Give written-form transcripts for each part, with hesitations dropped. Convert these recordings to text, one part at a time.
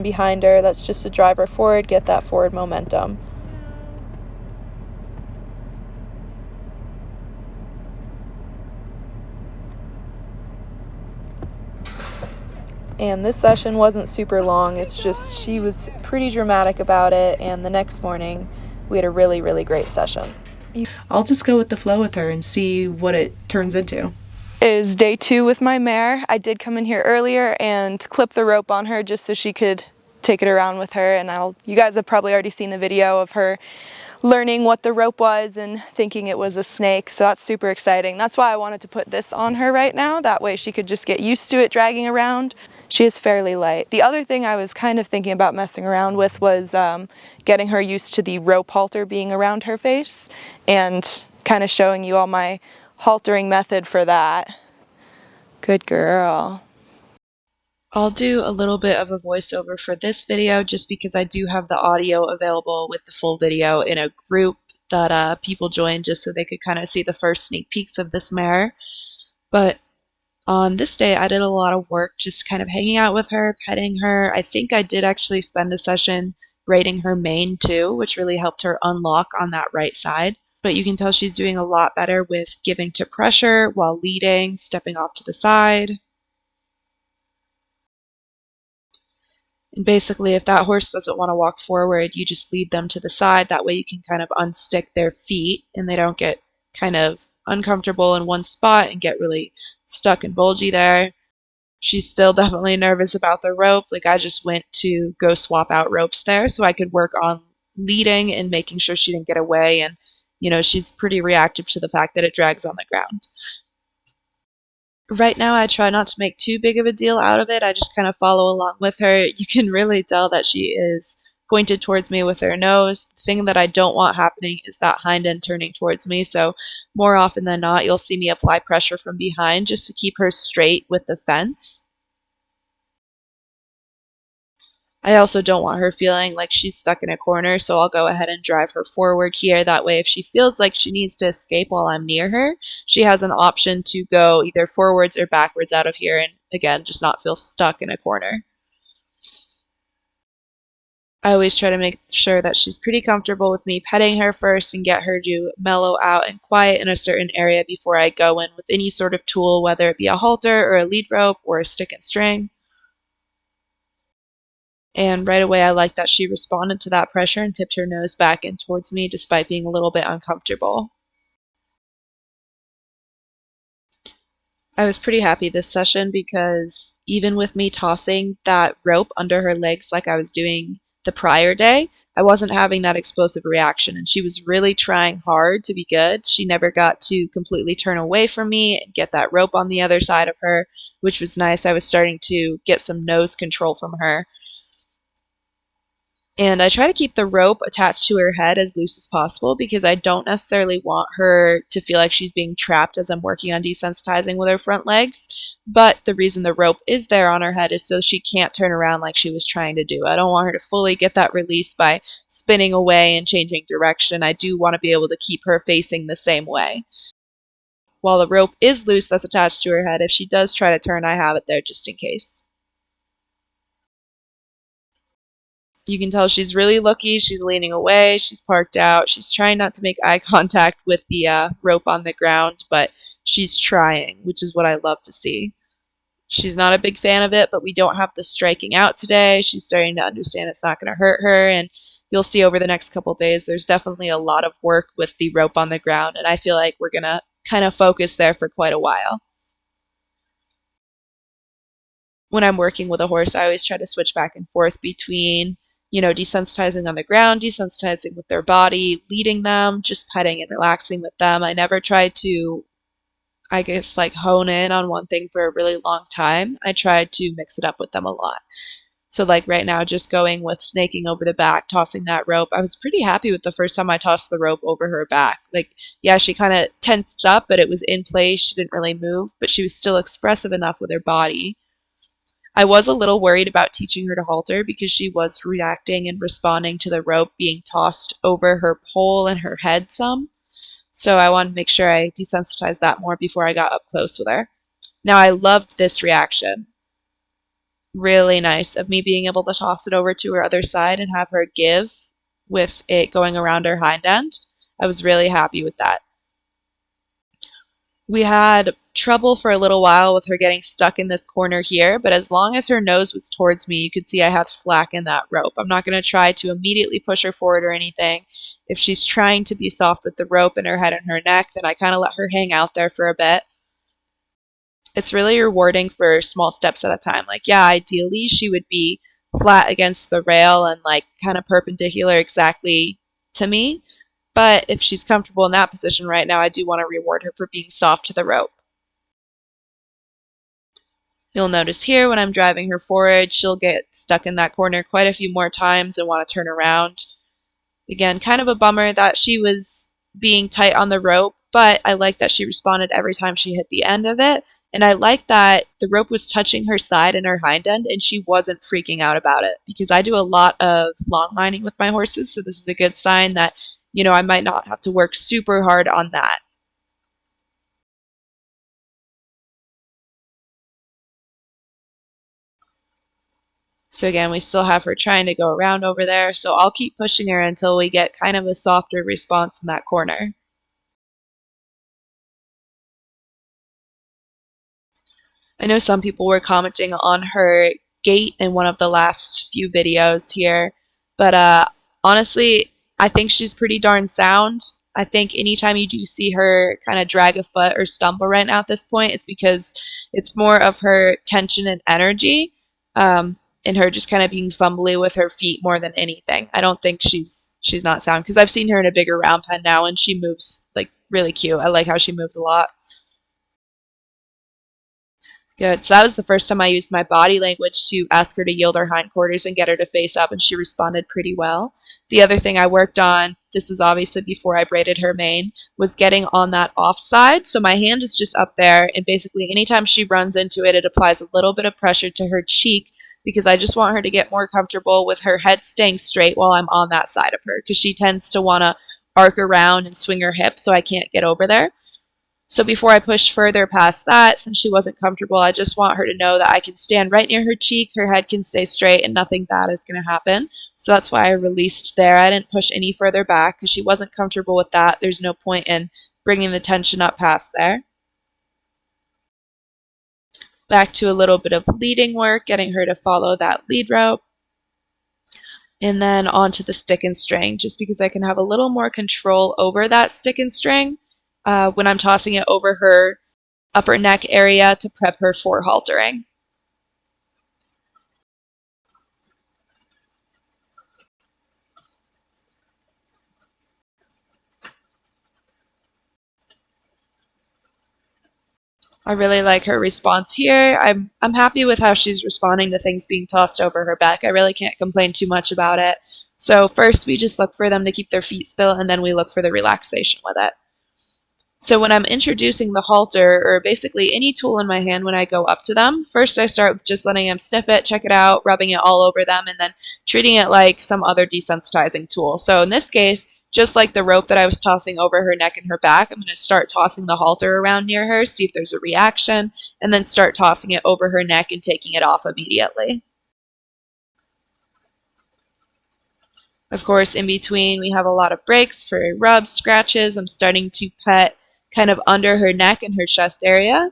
behind her. That's just to drive her forward, get that forward momentum. And this session wasn't super long. It's just she was pretty dramatic about it, and the next morning we had a really, really great session. I'll just go with the flow with her and see what it turns into. Is day 2 with my mare. I did come in here earlier and clip the rope on her just so she could take it around with her, and you guys have probably already seen the video of her learning what the rope was and thinking it was a snake, so that's super exciting. That's why I wanted to put this on her right now, that way she could just get used to it dragging around. She is fairly light. The other thing I was kind of thinking about messing around with was getting her used to the rope halter being around her face, and kind of showing you all my haltering method for that. Good girl. I'll do a little bit of a voiceover for this video just because I do have the audio available with the full video in a group that people joined just so they could kind of see the first sneak peeks of this mare. But on this day, I did a lot of work just kind of hanging out with her, petting her. I think I did actually spend a session braiding her mane too, which really helped her unlock on that right side. But you can tell she's doing a lot better with giving to pressure while leading, stepping off to the side. And basically, if that horse doesn't want to walk forward, you just lead them to the side. That way you can kind of unstick their feet and they don't get kind of uncomfortable in one spot and get really stuck and bulgy there. She's still definitely nervous about the rope. Like, I just went to go swap out ropes there so I could work on leading and making sure she didn't get away. And, you know, she's pretty reactive to the fact that it drags on the ground. Right now, I try not to make too big of a deal out of it. I just kind of follow along with her. You can really tell that she is pointed towards me with her nose. The thing that I don't want happening is that hind end turning towards me. So more often than not, you'll see me apply pressure from behind just to keep her straight with the fence. I also don't want her feeling like she's stuck in a corner, so I'll go ahead and drive her forward here. That way, if she feels like she needs to escape while I'm near her, she has an option to go either forwards or backwards out of here and, again, just not feel stuck in a corner. I always try to make sure that she's pretty comfortable with me petting her first and get her to mellow out and quiet in a certain area before I go in with any sort of tool, whether it be a halter or a lead rope or a stick and string. And right away, I liked that she responded to that pressure and tipped her nose back in towards me despite being a little bit uncomfortable. I was pretty happy this session because even with me tossing that rope under her legs like I was doing the prior day, I wasn't having that explosive reaction, and she was really trying hard to be good. She never got to completely turn away from me and get that rope on the other side of her, which was nice. I was starting to get some nose control from her. And I try to keep the rope attached to her head as loose as possible because I don't necessarily want her to feel like she's being trapped as I'm working on desensitizing with her front legs. But the reason the rope is there on her head is so she can't turn around like she was trying to do. I don't want her to fully get that release by spinning away and changing direction. I do want to be able to keep her facing the same way. While the rope is loose that's attached to her head, if she does try to turn, I have it there just in case. You can tell she's really looky. She's leaning away. She's parked out. She's trying not to make eye contact with the rope on the ground, but she's trying, which is what I love to see. She's not a big fan of it, but we don't have the striking out today. She's starting to understand it's not going to hurt her, and you'll see over the next couple days there's definitely a lot of work with the rope on the ground, and I feel like we're going to kind of focus there for quite a while. When I'm working with a horse, I always try to switch back and forth between, you know, desensitizing on the ground, desensitizing with their body, leading them, just petting and relaxing with them. I never try to, I guess, like hone in on one thing for a really long time. I try to mix it up with them a lot. So like right now, just going with snaking over the back, tossing that rope. I was pretty happy with the first time I tossed the rope over her back. Like, yeah, she kind of tensed up, but it was in place. She didn't really move, but she was still expressive enough with her body. I was a little worried about teaching her to halter because she was reacting and responding to the rope being tossed over her pole and her head some. So I wanted to make sure I desensitized that more before I got up close with her. Now, I loved this reaction. really nice of me being able to toss it over to her other side and have her give with it going around her hind end. I was really happy with that. We had trouble for a little while with her getting stuck in this corner here, but as long as her nose was towards me, you could see I have slack in that rope. I'm not going to try to immediately push her forward or anything. If she's trying to be soft with the rope in her head and her neck, then I kind of let her hang out there for a bit. It's really rewarding for small steps at a time. Like, yeah, ideally she would be flat against the rail and like kind of perpendicular exactly to me. But if she's comfortable in that position right now, I do want to reward her for being soft to the rope. You'll notice here when I'm driving her forward, she'll get stuck in that corner quite a few more times and want to turn around. Again, kind of a bummer that she was being tight on the rope, but I like that she responded every time she hit the end of it. And I like that the rope was touching her side and her hind end, and she wasn't freaking out about it. Because I do a lot of long lining with my horses, so this is a good sign that, I might not have to work super hard on that. So again, we still have her trying to go around over there, so I'll keep pushing her until we get kind of a softer response in that corner. I know some people were commenting on her gait in one of the last few videos here, but honestly, I think she's pretty darn sound. I think anytime you do see her kind of drag a foot or stumble right now at this point, it's because it's more of her tension and energy, and her just kind of being fumbly with her feet more than anything. I don't think she's not sound because I've seen her in a bigger round pen now, and she moves like really cute. I like how she moves a lot. Good. So that was the first time I used my body language to ask her to yield her hindquarters and get her to face up, and she responded pretty well. The other thing I worked on, this was obviously before I braided her mane, was getting on that offside. So my hand is just up there, and basically anytime she runs into it, it applies a little bit of pressure to her cheek because I just want her to get more comfortable with her head staying straight while I'm on that side of her because she tends to want to arc around and swing her hips so I can't get over there. So before I push further past that, since she wasn't comfortable, I just want her to know that I can stand right near her cheek, her head can stay straight, and nothing bad is going to happen. So that's why I released there. I didn't push any further back because she wasn't comfortable with that. There's no point in bringing the tension up past there. Back to a little bit of leading work, getting her to follow that lead rope. And then onto the stick and string, just because I can have a little more control over that stick and string when I'm tossing it over her upper neck area to prep her for haltering. I really like her response here. I'm happy with how she's responding to things being tossed over her back. I really can't complain too much about it. So first we just look for them to keep their feet still, and then we look for the relaxation with it. So when I'm introducing the halter, or basically any tool in my hand when I go up to them, first I start with just letting them sniff it, check it out, rubbing it all over them, and then treating it like some other desensitizing tool. So in this case, just like the rope that I was tossing over her neck and her back, I'm going to start tossing the halter around near her, see if there's a reaction, and then start tossing it over her neck and taking it off immediately. Of course, in between, we have a lot of breaks for rubs, scratches. I'm starting to pet kind of under her neck and her chest area.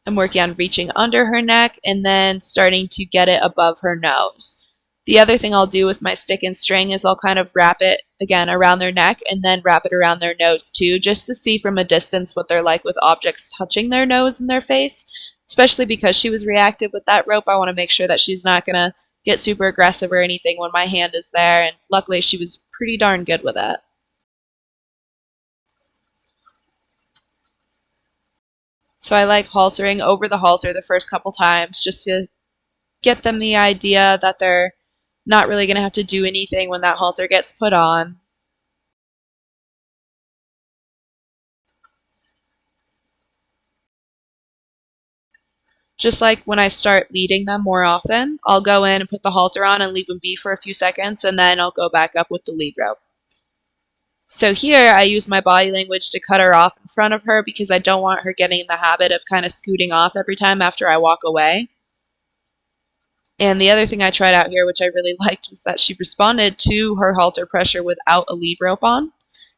I'm working on reaching under her neck and then starting to get it above her nose. The other thing I'll do with my stick and string is I'll kind of wrap it again around their neck and then wrap it around their nose too, just to see from a distance what they're like with objects touching their nose and their face. Especially because she was reactive with that rope, I want to make sure that she's not going to get super aggressive or anything when my hand is there, and luckily she was pretty darn good with it. So I like haltering over the halter the first couple times just to get them the idea that they're not really going to have to do anything when that halter gets put on. Just like when I start leading them more often, I'll go in and put the halter on and leave them be for a few seconds, and then I'll go back up with the lead rope. So here I use my body language to cut her off in front of her because I don't want her getting in the habit of kind of scooting off every time after I walk away. And the other thing I tried out here, which I really liked, was that she responded to her halter pressure without a lead rope on.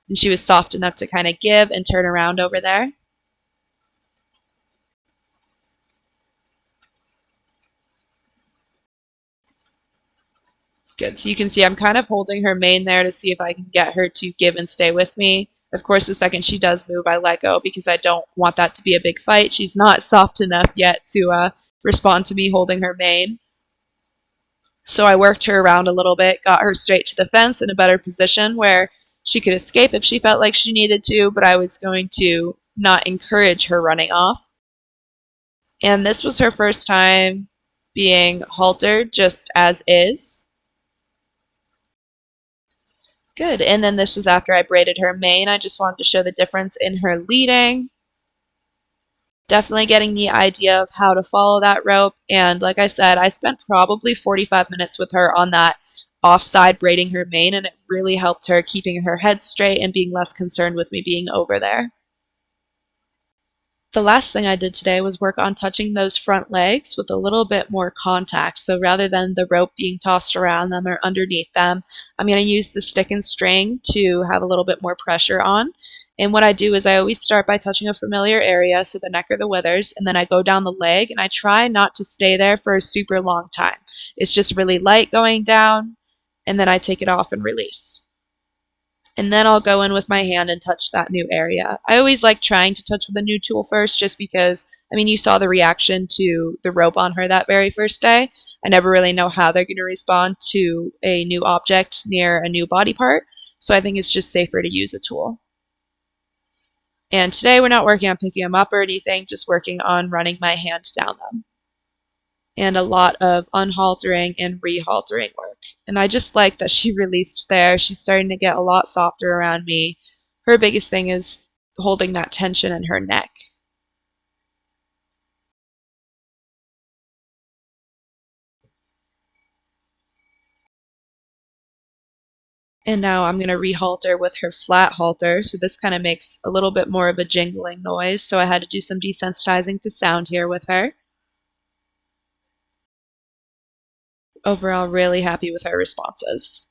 And she was soft enough to kind of give and turn around over there. Good. So you can see I'm kind of holding her mane there to see if I can get her to give and stay with me. Of course, the second she does move, I let go because I don't want that to be a big fight. She's not soft enough yet to respond to me holding her mane. So I worked her around a little bit, got her straight to the fence in a better position where she could escape if she felt like she needed to, but I was going to not encourage her running off. And this was her first time being haltered just as is. Good. And then this was after I braided her mane. I just wanted to show the difference in her leading. Definitely getting the idea of how to follow that rope. And like I said, I spent probably 45 minutes with her on that offside braiding her mane, and it really helped her keeping her head straight and being less concerned with me being over there. The last thing I did today was work on touching those front legs with a little bit more contact. So rather than the rope being tossed around them or underneath them, I'm going to use the stick and string to have a little bit more pressure on. And what I do is I always start by touching a familiar area, so the neck or the withers, and then I go down the leg and I try not to stay there for a super long time. It's just really light going down, and then I take it off and release. And then I'll go in with my hand and touch that new area. I always like trying to touch with a new tool first just because, I mean, you saw the reaction to the rope on her that very first day. I never really know how they're going to respond to a new object near a new body part, so I think it's just safer to use a tool. And today we're not working on picking them up or anything, just working on running my hand down them. And a lot of unhaltering and rehaltering work. And I just like that she released there. She's starting to get a lot softer around me. Her biggest thing is holding that tension in her neck. And now I'm going to rehalter with her flat halter. So this kind of makes a little bit more of a jingling noise. So I had to do some desensitizing to sound here with her. Overall, really happy with her responses.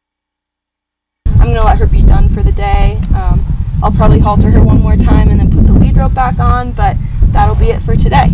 I'm going to let her be done for the day. I'll probably halter her one more time and then put the lead rope back on, but that'll be it for today.